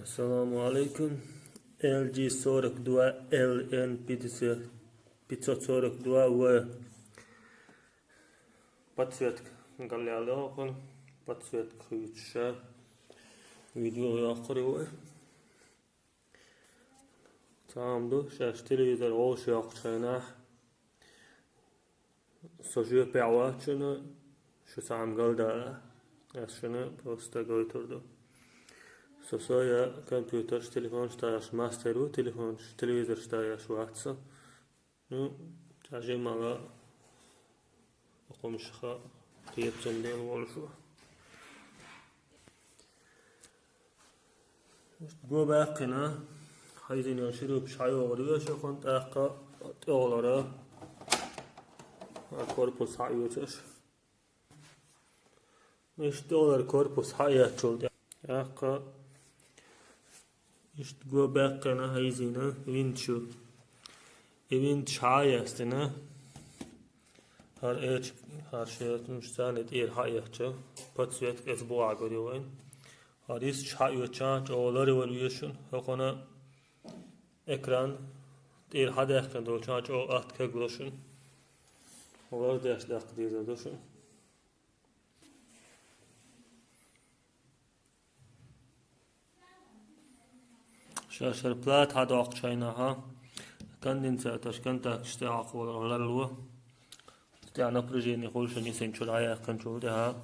Assalamu alaikum. LG 42 LN 542 в подсветка галлеолокон, подсветка ключа, видео яқыры. Tamamdır. Şaş televizor oğuş yaqçayna. Sojuya pewa şunu şu sam galda. Şunu posta götürdü. Sosoya kompüter, telefon ştaş masteru, telefon, televizor ştaş WhatsApp. Nu tajemaga okumuşqa qiyepçenden oluşu. Bu baqina Haydi yaşırıp şay oluyor şu kontakta oğlara korpus hayatır. İşte oğlar korpus hayat oldu. Akka işte bu bakana hayzina vinçu. Evin çay astına her şey müştanet hayatçı. Patsiyet esbuğa görüyorsun. Haris çay uçan oğları oluyorsun. Hakona ekran değil hadi ekran dolçan o atka gloşun. Olar dersler akdiyede dolşun. Şaşır plat hadi akçayna ha. Kandinsa taşkanta işte akval olarlu. Yani projeni kolşun isen çolaya kontrolde ha.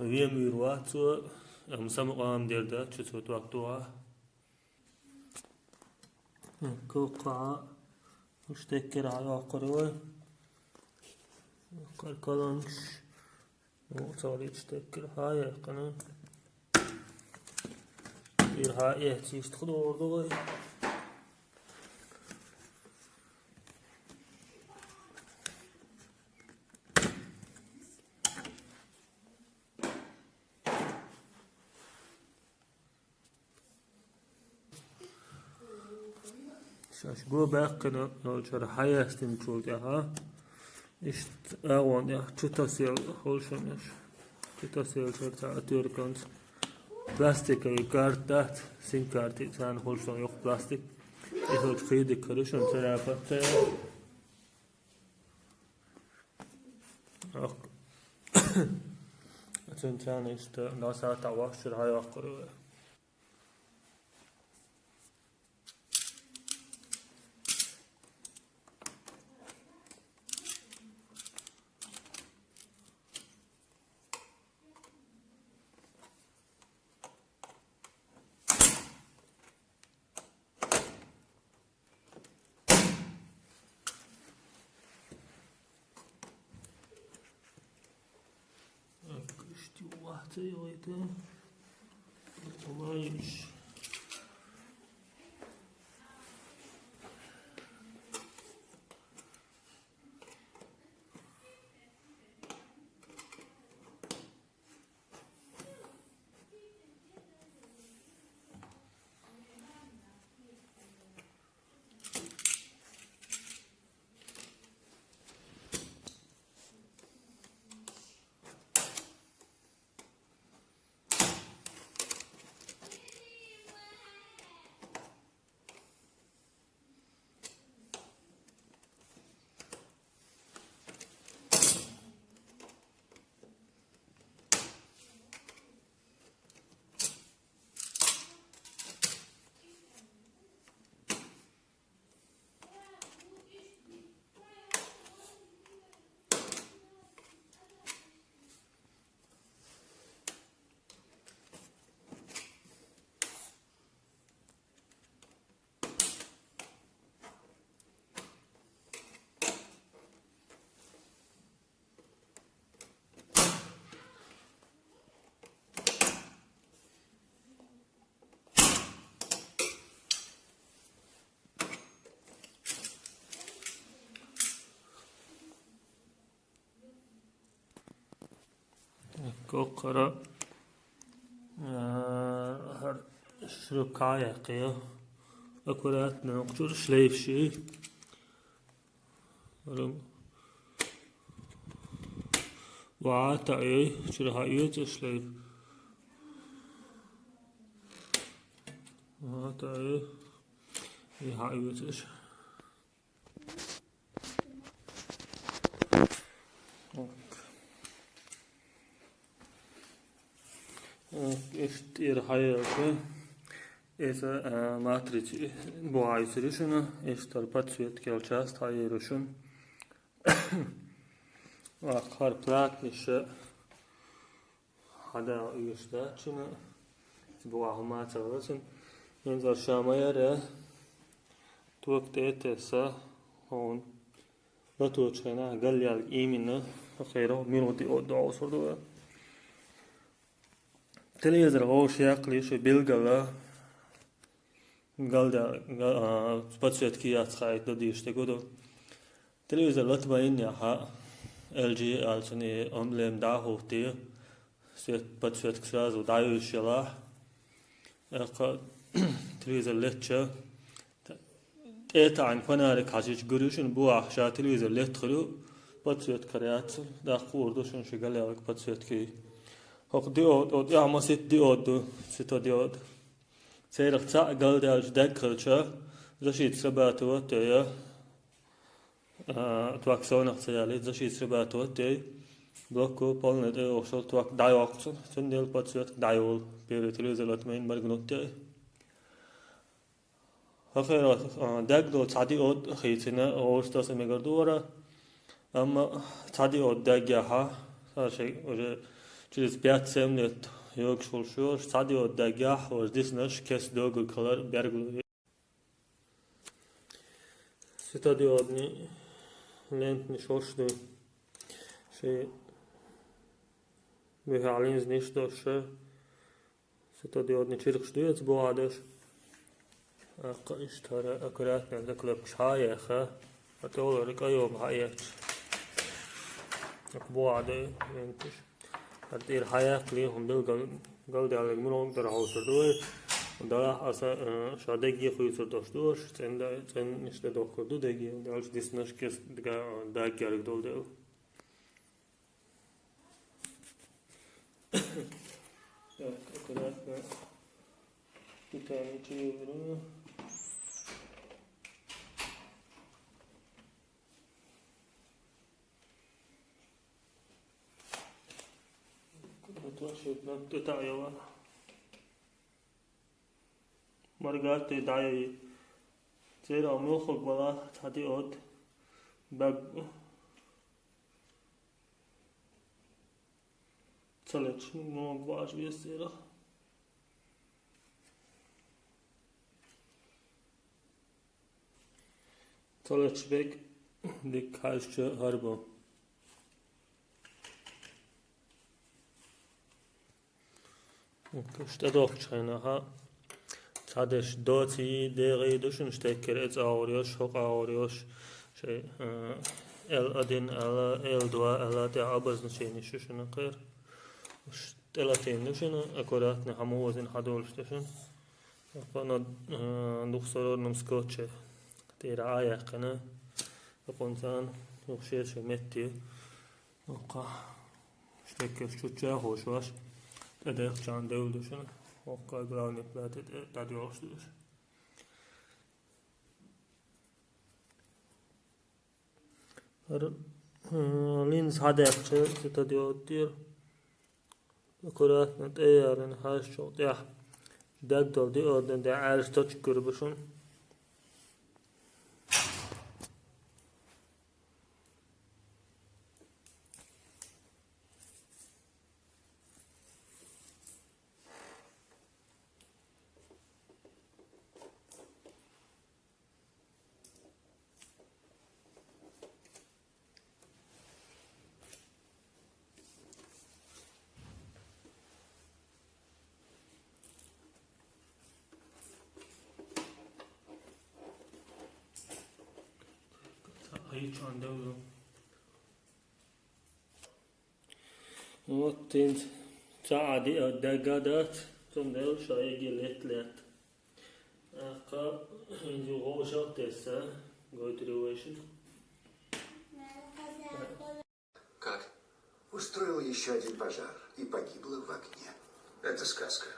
Viyem yurvatsu amsam qam derda çüsut vaktuha. Koqa مشتكر على قروة كالكالانش وصار يشتكر هاي قناة bir هاي يستخدم orada Şaş bu bakına ölçer hayastin çoğuya işte avan ya tutasel holşanış tutasel çarta atıyorken plastik kartat sim kartı sen holşan yok plastik ehot kıydı karışın terapatta ak sen işte nasıl tavşır hayal kuruyor. İşte vakti oydu. Kolaymış. Kokara her şu kayakı akurat noktur şleifşi وعطا ايه شرها ايه تشليف Вот и hayvetiş. İşte hayatı esa matrici bu ayırışını işte patsiyet gelçast hayırışın akar plak işe hada işte çünkü bu ahma çalışın yenzer şamaya re tuğte etesa on la tuğçena galyal imine خيره minuti o da osurdu televizor hoş yaklaşık bilgala galda patsiyet ki yatxayt da işte godo televizor latmayın ya ha LG altını amlem da hohti set patsiyet sразу dayışla televizor letçe an fanare kaçış görüşün bu ahşa televizor letxlu patsiyet karayat da kurdu şun şigalı patsiyet ki hok diod ya masit diod sito diod سيرك تاع قال داج دكرتشا زاشي تسباتو تيا تواكسونق تيالي زاشي تسباتو تي بلوكو بالنت اوشل تواك دايوقتن سندل باتسيت دايول بيرتلي زلاتمين مرغنوت تي هخير داغدو تعدي اود خيتنا اوشتاس ميغردورا اما تعدي اود داغيها شيء через 5-7 лет yok çalışıyor. Sadece o degah var. Disney kes doğru kadar bergulu. Stadionni lentni şoştu. Şey mühaliniz nişto şey. Stadionni çirkştuyet bu adeş. İşte akırat nerede kulüp şaya ha. Hatta olarak ayom hayat. Bu adeş lentiş. Hatta hayat li هم دل قال دل منو در حوصله دوی دل اصلا شادگی خوی سر داشتوش چند نشته دکتر دو دگی دلش دیسنش کس دگ گرگ دل دل اکرات دو تانی چیه برو تتعيوا مرقات تدعي زير أميوخك بلا تحدي أود باب تلتش نوك باش بيستيرا تلتش بيك ديك هاشتش هربو İşte dokçayna ha çadeş doti deri düşün stekker et ağrıyor çok ağrıyor şey el adin el dua el de abazın şeyini şunu kır telatin düşün akurat ne hamozin hadol düşün bana doktorun skoçe tera ayakına yaponsan yok şey metti oka stekker şuça hoş var Eder can devldu şunu. Okkal gravnikler dedi yoğuşturuyor. Lins hadekçe sita diyor. Akurat net eğerin her çok ya. Degdol diyor de erstoç gürbüşün. Hiç andavdu. Вот тин цаади дагадат тунел шая гелетлет. Ака инжу гошак теса гойтрюэшн. Как? Устроил еще один пожар и погибла в огне. Это сказка.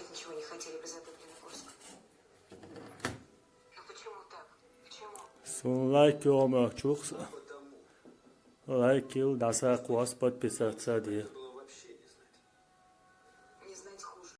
знать ничего не хотели бы затопленный Курск. Но почему так? Почему? Лайк его мягчух. Лайк ил, даса кwas подписаться,